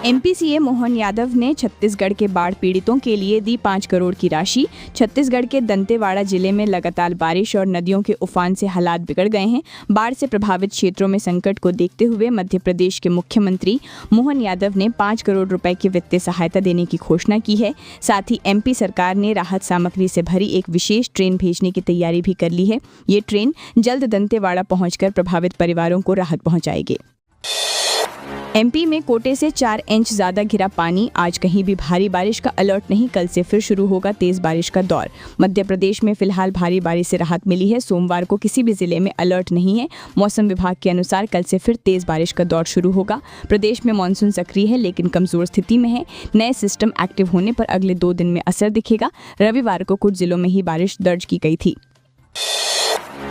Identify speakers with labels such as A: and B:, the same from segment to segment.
A: MP CM Mohan Yadav ने छत्तीसगढ़ के बाढ़ पीड़ितों के लिए दी 5 करोड़ की राशि। छत्तीसगढ़ के दंतेवाड़ा जिले में लगातार बारिश और नदियों के उफान से हालात बिगड़ गए हैं। बाढ़ से प्रभावित क्षेत्रों में संकट को देखते हुए मध्य प्रदेश के मुख्यमंत्री मोहन यादव ने 5 करोड़ रुपए की वित्तीय सहायता देने की घोषणा की है। साथ ही एमपी सरकार ने राहत सामग्री से भरी एक विशेष ट्रेन भेजने की तैयारी भी कर ली है। ये ट्रेन जल्द दंतेवाड़ा पहुंचकर प्रभावित परिवारों को राहत पहुंचाएगी। एमपी में कोटे से 4 इंच ज्यादा घिरा पानी। आज कहीं भी भारी बारिश का अलर्ट नहीं, कल से फिर शुरू होगा तेज बारिश का दौर। मध्य प्रदेश में फिलहाल भारी बारिश से राहत मिली है। सोमवार को किसी भी जिले में अलर्ट नहीं है। मौसम विभाग के अनुसार कल से फिर तेज बारिश का दौर शुरू होगा। प्रदेश में मानसून सक्रिय है लेकिन कमजोर स्थिति में है। नए सिस्टम एक्टिव होने पर अगले 2 दिन में असर दिखेगा। रविवार को कुछ जिलों में ही बारिश दर्ज की गई थी।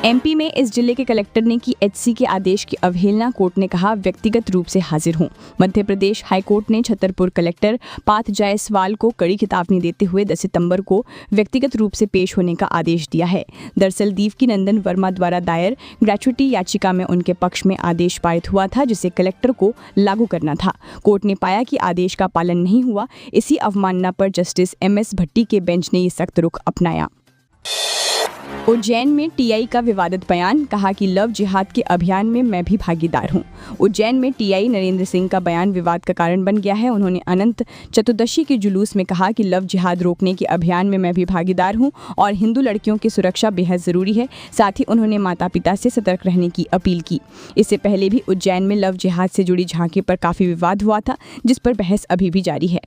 A: एमपी में इस जिले के कलेक्टर ने की एचसी के आदेश की अवहेलना। कोर्ट ने कहा व्यक्तिगत रूप से हाजिर हूं। मध्य प्रदेश हाईकोर्ट ने छतरपुर कलेक्टर पार्थ जायसवाल को कड़ी चेतावनी देते हुए 10 सितंबर को व्यक्तिगत रूप से पेश होने का आदेश दिया है। दरअसल देवकी नंदन वर्मा द्वारा दायर ग्रेच्युटी याचिका में उनके पक्ष में आदेश पारित हुआ था जिसे कलेक्टर को लागू करना था। कोर्ट ने पाया कि आदेश का पालन नहीं हुआ। इसी अवमानना पर जस्टिस एमएस भट्टी के बेंच ने ये सख्त रुख अपनाया। उज्जैन में टीआई का विवादित बयान। कहा कि लव जिहाद के अभियान में मैं भी भागीदार हूं। उज्जैन में टीआई नरेंद्र सिंह का बयान विवाद का कारण बन गया है। उन्होंने अनंत चतुर्दशी के जुलूस में कहा कि लव जिहाद रोकने के अभियान में मैं भी भागीदार हूं और हिंदू लड़कियों की सुरक्षा बेहद जरूरी है। साथ ही उन्होंने माता पिता से सतर्क रहने की अपील की। इससे पहले भी उज्जैन में लव जिहाद से जुड़ी झांकी पर काफी विवाद हुआ था जिस पर बहस अभी भी जारी है।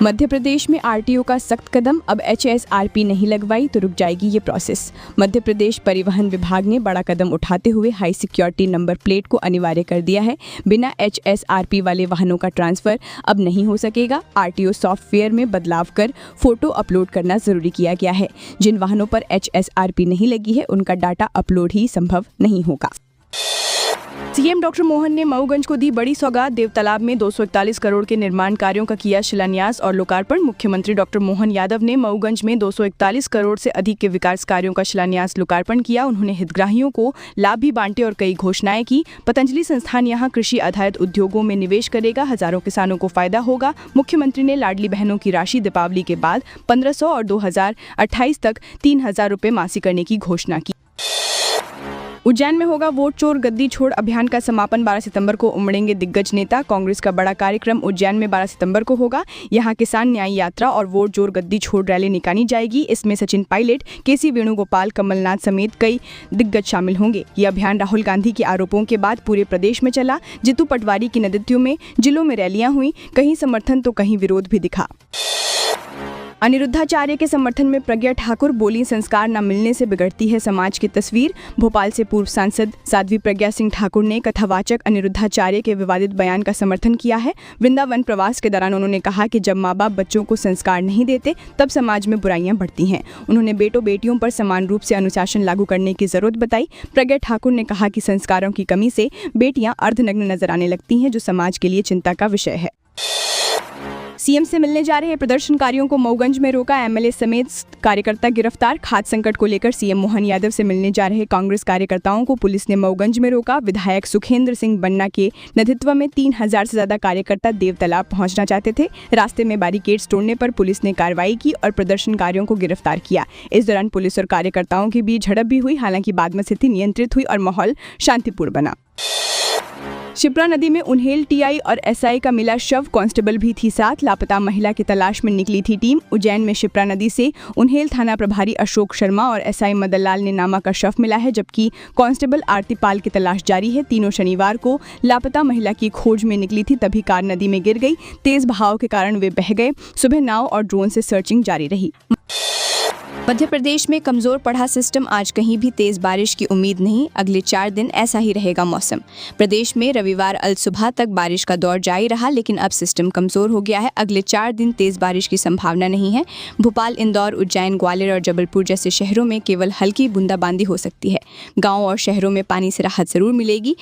A: मध्य प्रदेश में आरटीओ का सख्त कदम। अब एचएसआरपी नहीं लगवाई तो रुक जाएगी ये प्रोसेस। मध्य प्रदेश परिवहन विभाग ने बड़ा कदम उठाते हुए हाई सिक्योरिटी नंबर प्लेट को अनिवार्य कर दिया है। बिना एचएसआरपी वाले वाहनों का ट्रांसफर अब नहीं हो सकेगा। आरटीओ सॉफ्टवेयर में बदलाव कर फोटो अपलोड करना जरूरी किया गया है। जिन वाहनों पर एचएसआरपी नहीं लगी है उनका डाटा अपलोड ही संभव नहीं होगा। सीएम डॉक्टर मोहन ने मऊगंज को दी बड़ी सौगात। देवतालाब में 241 करोड़ के निर्माण कार्यों का किया शिलान्यास और लोकार्पण। मुख्यमंत्री डॉक्टर मोहन यादव ने मऊगंज में 241 करोड़ से अधिक के विकास कार्यों का शिलान्यास लोकार्पण किया। उन्होंने हितग्राहियों को लाभ भी बांटे और कई घोषणाएं की। पतंजलि संस्थान यहां कृषि आधारित उद्योगों में निवेश करेगा। हजारों किसानों को फायदा होगा। मुख्यमंत्री ने लाडली बहनों की राशि दीपावली के बाद 1500 और 2028 तक 3000 रुपये मासिक करने की घोषणा की। उज्जैन में होगा वोट चोर गद्दी छोड़ अभियान का समापन। 12 सितंबर को उमड़ेंगे दिग्गज नेता। कांग्रेस का बड़ा कार्यक्रम उज्जैन में 12 सितंबर को होगा। यहां किसान न्याय यात्रा और वोट चोर गद्दी छोड़ रैली निकाली जाएगी। इसमें सचिन पायलट, केसी वेणुगोपाल, कमलनाथ समेत कई दिग्गज शामिल होंगे। ये अभियान राहुल गांधी के आरोपों के बाद पूरे प्रदेश में चला। जीतू पटवारी के नेतृत्व में जिलों में रैलियां हुई। कहीं समर्थन तो कहीं विरोध भी दिखा। अनिरुद्धाचार्य के समर्थन में प्रज्ञा ठाकुर बोली, संस्कार न मिलने से बिगड़ती है समाज की तस्वीर। भोपाल से पूर्व सांसद साध्वी प्रज्ञा सिंह ठाकुर ने कथावाचक अनिरुद्धाचार्य के विवादित बयान का समर्थन किया है। वृंदावन प्रवास के दौरान उन्होंने कहा कि जब माँ बाप बच्चों को संस्कार नहीं देते तब समाज में बुराइयां बढ़ती हैं। उन्होंने बेटों बेटियों पर समान रूप से अनुशासन लागू करने की जरूरत बताई। प्रज्ञा ठाकुर ने कहा कि संस्कारों की कमी से बेटियां अर्धनग्न नजर आने लगती हैं जो समाज के लिए चिंता का विषय है। सीएम से मिलने जा रहे प्रदर्शनकारियों को मऊगंज में रोका। एमएलए समेत कार्यकर्ता गिरफ्तार। खाद्य संकट को लेकर सीएम मोहन यादव से मिलने जा रहे कांग्रेस कार्यकर्ताओं को पुलिस ने मऊगंज में रोका। विधायक सुखेंद्र सिंह बन्ना के नेतृत्व में 3000 से ज्यादा कार्यकर्ता देवतालाब पहुंचना चाहते थे। रास्ते में बैरिकेड्स तोड़ने पर पुलिस ने कार्रवाई की और प्रदर्शनकारियों को गिरफ्तार किया। इस दौरान पुलिस और कार्यकर्ताओं के बीच झड़प भी हुई। हालांकि बाद में स्थिति नियंत्रित हुई और माहौल शांतिपूर्ण बना। शिप्रा नदी में उन्हेल टीआई और एसआई का मिला शव। कांस्टेबल भी थी साथ। लापता महिला की तलाश में निकली थी टीम। उज्जैन में शिप्रा नदी से उन्हेल थाना प्रभारी अशोक शर्मा और एसआई मदन लाल ने नामा का शव मिला है जबकि कांस्टेबल आरती पाल की तलाश जारी है। तीनों शनिवार को लापता महिला की खोज में निकली थी तभी कार नदी में गिर गई। तेज बहाव के कारण वे बह गए। सुबह नाव और ड्रोन से सर्चिंग जारी रही। मध्य प्रदेश में कमजोर पड़ा सिस्टम। आज कहीं भी तेज बारिश की उम्मीद नहीं। अगले 4 दिन ऐसा ही रहेगा मौसम। प्रदेश में रविवार अल सुबह तक बारिश का दौर जारी रहा लेकिन अब सिस्टम कमजोर हो गया है। अगले 4 दिन तेज बारिश की संभावना नहीं है। भोपाल, इंदौर, उज्जैन, ग्वालियर और जबलपुर जैसे शहरों में केवल हल्की बूंदाबांदी हो सकती है। गाँव और शहरों में पानी से राहत जरूर मिलेगी।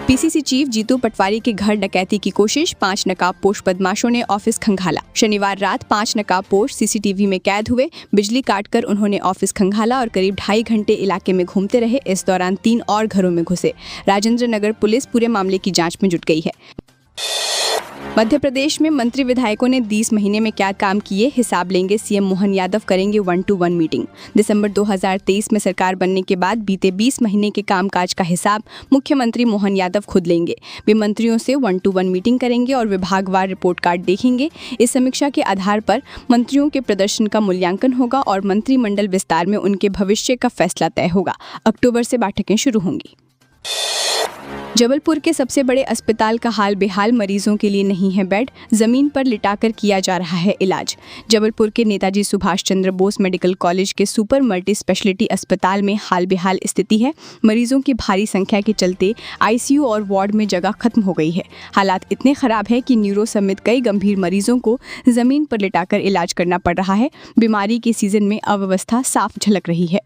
A: पीसीसी चीफ जीतू पटवारी के घर डकैती की कोशिश। 5 नकाबपोश बदमाशों ने ऑफिस खंगाला। शनिवार रात 5 नकाबपोश सीसीटीवी में कैद हुए। बिजली काटकर उन्होंने ऑफिस खंगाला और करीब 2.5 घंटे इलाके में घूमते रहे। इस दौरान 3 और घरों में घुसे। राजेंद्र नगर पुलिस पूरे मामले की जांच में जुट गई है।
B: मध्य प्रदेश में मंत्री विधायकों ने 20 महीने में क्या काम किए, हिसाब लेंगे सीएम मोहन यादव, करेंगे 1-to-1 मीटिंग। दिसंबर 2023 में सरकार बनने के बाद बीते 20 महीने के कामकाज का हिसाब मुख्यमंत्री मोहन यादव खुद लेंगे। वे मंत्रियों से 1-to-1 मीटिंग करेंगे और विभागवार रिपोर्ट कार्ड देखेंगे। इस समीक्षा के आधार पर मंत्रियों के प्रदर्शन का मूल्यांकन होगा और मंत्रिमंडल विस्तार में उनके भविष्य का फैसला तय होगा। अक्टूबर से बैठकें शुरू होंगी। जबलपुर के सबसे बड़े अस्पताल का हाल बेहाल, मरीजों के लिए नहीं है बेड, जमीन पर लिटाकर किया जा रहा है इलाज। जबलपुर के नेताजी सुभाष चंद्र बोस मेडिकल कॉलेज के सुपर मल्टी स्पेशलिटी अस्पताल में हाल बेहाल स्थिति है। मरीजों की भारी संख्या के चलते आईसीयू और वार्ड में जगह खत्म हो गई है। हालात इतने खराब है कि न्यूरो समेत कई गंभीर मरीजों को जमीन पर लिटाकर इलाज करना पड़ रहा है। बीमारी के सीजन में अव्यवस्था साफ झलक रही है।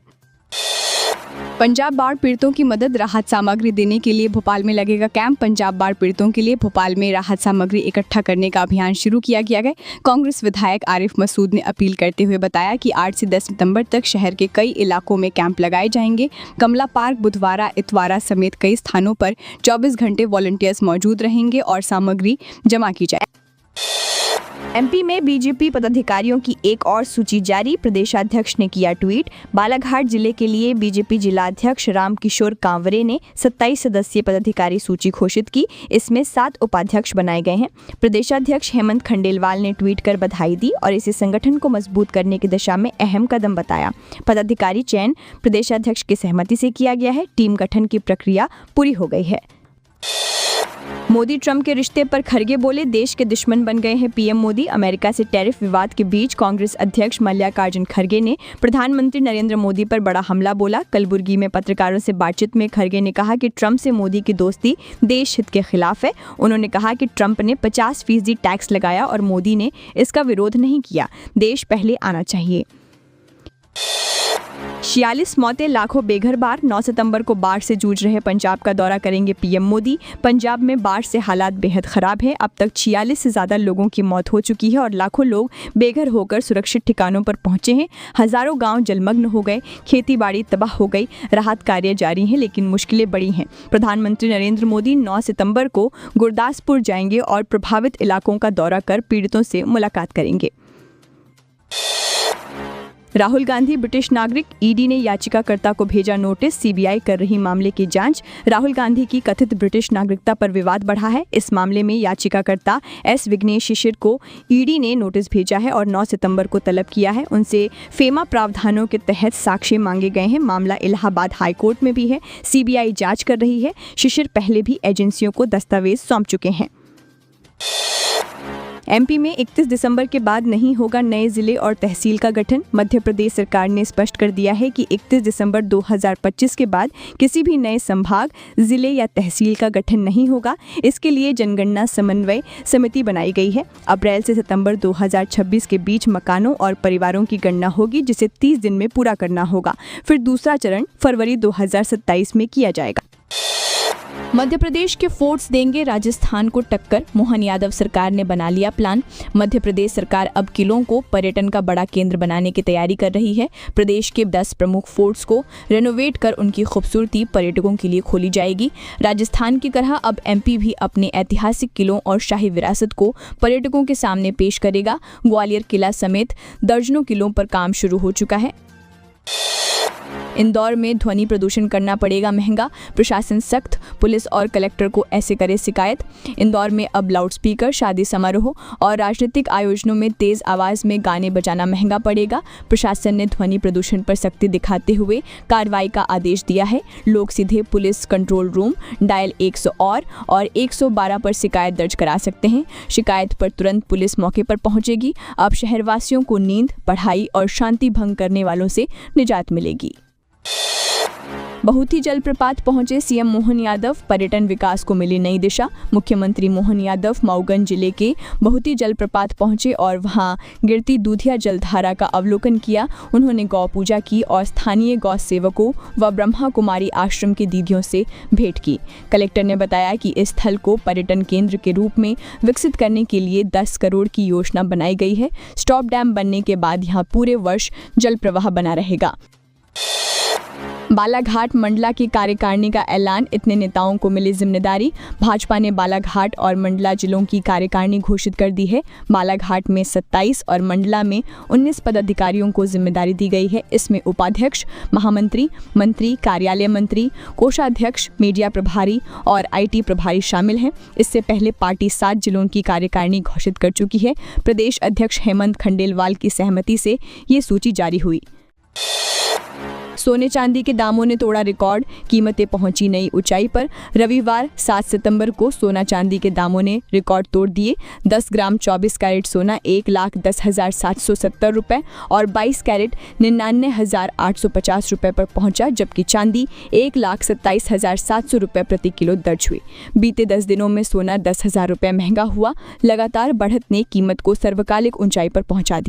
B: पंजाब बाढ़ पीड़ितों की मदद, राहत सामग्री देने के लिए भोपाल में लगेगा कैंप। पंजाब बाढ़ पीड़ितों के लिए भोपाल में राहत सामग्री इकट्ठा करने का अभियान शुरू किया गया है। कांग्रेस विधायक आरिफ मसूद ने अपील करते हुए बताया कि 8 से 10 सितंबर तक शहर के कई इलाकों में कैंप लगाए जाएंगे। कमला पार्क, बुधवारा, इतवारा समेत कई स्थानों पर 24 घंटे वॉलंटियर्स मौजूद रहेंगे और सामग्री जमा की जाए।
A: एमपी में बीजेपी पदाधिकारियों की एक और सूची जारी, प्रदेशाध्यक्ष ने किया ट्वीट। बालाघाट जिले के लिए बीजेपी जिलाध्यक्ष रामकिशोर कांवरे ने 27 सदस्यीय पदाधिकारी सूची घोषित की। इसमें 7 उपाध्यक्ष बनाए गए हैं। प्रदेशाध्यक्ष हेमंत खंडेलवाल ने ट्वीट कर बधाई दी और इसे संगठन को मजबूत करने की दिशा में अहम कदम बताया। पदाधिकारी चयन प्रदेशाध्यक्ष की सहमति से किया गया है। टीम गठन की प्रक्रिया पूरी हो गई है। मोदी ट्रंप के रिश्ते पर खरगे बोले, देश के दुश्मन बन गए हैं पीएम मोदी। अमेरिका से टैरिफ विवाद के बीच कांग्रेस अध्यक्ष मल्लिकार्जुन खरगे ने प्रधानमंत्री नरेंद्र मोदी पर बड़ा हमला बोला। कलबुर्गी में पत्रकारों से बातचीत में खरगे ने कहा कि ट्रंप से मोदी की दोस्ती देश हित के खिलाफ है। उन्होंने कहा कि ट्रंप ने 50% टैक्स लगाया और मोदी ने इसका विरोध नहीं किया। देश पहले आना चाहिए। 46 मौतें, लाखों बेघर बार। 9 सितंबर को बाढ़ से जूझ रहे पंजाब का दौरा करेंगे पीएम मोदी। पंजाब में बाढ़ से हालात बेहद खराब है। अब तक 46 से ज़्यादा लोगों की मौत हो चुकी है और लाखों लोग बेघर होकर सुरक्षित ठिकानों पर पहुंचे हैं। हजारों गांव जलमग्न हो गए, खेती बाड़ी तबाह हो गई। राहत कार्य जारी हैं लेकिन मुश्किलें बड़ी हैं। प्रधानमंत्री नरेंद्र मोदी 9 सितंबर को गुरदासपुर जाएंगे और प्रभावित इलाकों का दौरा कर पीड़ितों से मुलाकात करेंगे। राहुल गांधी ब्रिटिश नागरिक, ईडी ने याचिकाकर्ता को भेजा नोटिस, सीबीआई कर रही मामले की जांच। राहुल गांधी की कथित ब्रिटिश नागरिकता पर विवाद बढ़ा है। इस मामले में याचिकाकर्ता एस विघ्नेश शिशिर को ईडी ने नोटिस भेजा है और 9 सितंबर को तलब किया है। उनसे फेमा प्रावधानों के तहत साक्ष्य मांगे गए हैं। मामला इलाहाबाद हाईकोर्ट में भी है। सीबीआई जांच कर रही है। शिशिर पहले भी एजेंसियों को दस्तावेज सौंप चुके हैं। एमपी में 31 दिसंबर के बाद नहीं होगा नए जिले और तहसील का गठन। मध्य प्रदेश सरकार ने स्पष्ट कर दिया है कि 31 दिसंबर 2025 के बाद किसी भी नए संभाग, जिले या तहसील का गठन नहीं होगा। इसके लिए जनगणना समन्वय समिति बनाई गई है। अप्रैल से सितंबर 2026 के बीच मकानों और परिवारों की गणना होगी, जिसे 30 दिन में पूरा करना होगा। फिर दूसरा चरण फरवरी 2027 में किया जाएगा। मध्य प्रदेश के फोर्ट्स देंगे राजस्थान को टक्कर, मोहन यादव सरकार ने बना लिया प्लान। मध्य प्रदेश सरकार अब किलों को पर्यटन का बड़ा केंद्र बनाने की तैयारी कर रही है। प्रदेश के 10 प्रमुख फोर्ट्स को रेनोवेट कर उनकी खूबसूरती पर्यटकों के लिए खोली जाएगी। राजस्थान की तरह अब एमपी भी अपने ऐतिहासिक किलों और शाही विरासत को पर्यटकों के सामने पेश करेगा। ग्वालियर किला समेत दर्जनों किलों पर काम शुरू हो चुका है। इंदौर में ध्वनि प्रदूषण करना पड़ेगा महंगा, प्रशासन सख्त, पुलिस और कलेक्टर को ऐसे करे शिकायत। इंदौर में अब लाउडस्पीकर, शादी समारोह और राजनीतिक आयोजनों में तेज आवाज में गाने बजाना महंगा पड़ेगा। प्रशासन ने ध्वनि प्रदूषण पर सख्ती दिखाते हुए कार्रवाई का आदेश दिया है। लोग सीधे पुलिस कंट्रोल रूम डायल 100 और 112 पर शिकायत दर्ज करा सकते हैं। शिकायत पर तुरंत पुलिस मौके पर पहुंचेगी। अब शहरवासियों को नींद, पढ़ाई और शांति भंग करने वालों से निजात मिलेगी। बहुती जलप्रपात पहुंचे सीएम मोहन यादव, पर्यटन विकास को मिली नई दिशा। मुख्यमंत्री मोहन यादव मऊगंज जिले के बहुती जलप्रपात पहुंचे और वहां गिरती दूधिया जलधारा का अवलोकन किया। उन्होंने गौ पूजा की और स्थानीय गौ सेवकों व ब्रह्मा कुमारी आश्रम की दीदियों से भेंट की। कलेक्टर ने बताया कि इस स्थल को पर्यटन केंद्र के रूप में विकसित करने के लिए 10 करोड़ की योजना बनाई गई है। स्टॉप डैम बनने के बाद यहाँ पूरे वर्ष जल प्रवाह बना रहेगा। बालाघाट मंडला की कार्यकारिणी का ऐलान, इतने नेताओं को मिली जिम्मेदारी। भाजपा ने बालाघाट और मंडला जिलों की कार्यकारिणी घोषित कर दी है। बालाघाट में 27 और मंडला में 19 पदाधिकारियों को जिम्मेदारी दी गई है। इसमें उपाध्यक्ष, महामंत्री, मंत्री, कार्यालय मंत्री, कोषाध्यक्ष, मीडिया प्रभारी और IT प्रभारी शामिल हैं। इससे पहले पार्टी 7 जिलों की कार्यकारिणी घोषित कर चुकी है। प्रदेश अध्यक्ष हेमंत खंडेलवाल की सहमति से ये सूची जारी हुई। सोने चांदी के दामों ने तोड़ा रिकॉर्ड, कीमतें पहुंची नई ऊंचाई पर। रविवार 7 सितंबर को सोना चांदी के दामों ने रिकॉर्ड तोड़ दिए। 10 ग्राम 24 कैरेट सोना 1,10,770 रुपये और 22 कैरेट 99,850 रुपये पर पहुंचा, जबकि चांदी 1,27,700 रुपये प्रति किलो दर्ज हुई। बीते 10 दिनों में सोना 10,000 रुपये महंगा हुआ। लगातार बढ़त ने कीमत को सर्वकालिक ऊंचाई पर पहुंचा दिया।